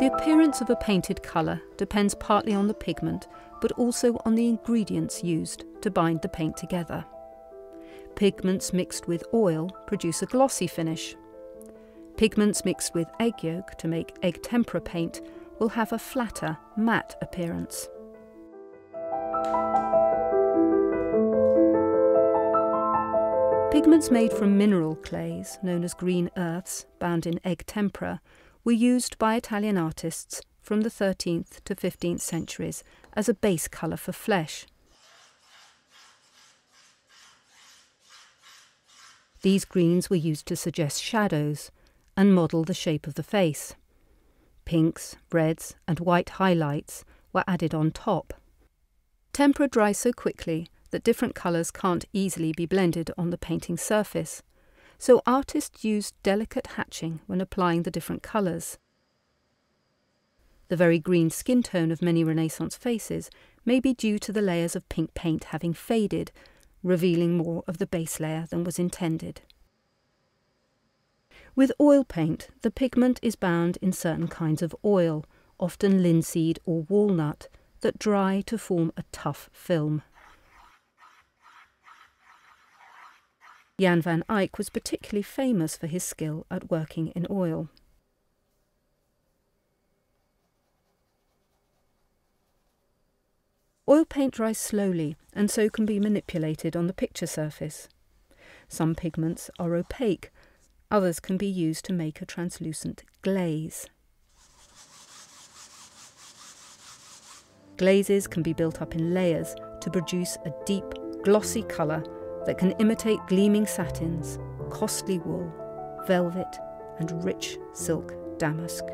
The appearance of a painted colour depends partly on the pigment, but also on the ingredients used to bind the paint together. Pigments mixed with oil produce a glossy finish. Pigments mixed with egg yolk to make egg tempera paint will have a flatter, matte appearance. Pigments made from mineral clays, known as green earths, bound in egg tempera, were used by Italian artists from the 13th to 15th centuries as a base colour for flesh. These greens were used to suggest shadows and model the shape of the face. Pinks, reds and white highlights were added on top. Tempera dries so quickly that different colours can't easily be blended on the painting surface, so artists used delicate hatching when applying the different colours. The very green skin tone of many Renaissance faces may be due to the layers of pink paint having faded, revealing more of the base layer than was intended. With oil paint, the pigment is bound in certain kinds of oil, often linseed or walnut, that dry to form a tough film. Jan van Eyck was particularly famous for his skill at working in oil. Oil paint dries slowly and so can be manipulated on the picture surface. Some pigments are opaque, others can be used to make a translucent glaze. Glazes can be built up in layers to produce a deep, glossy colour that can imitate gleaming satins, costly wool, velvet and rich silk damask.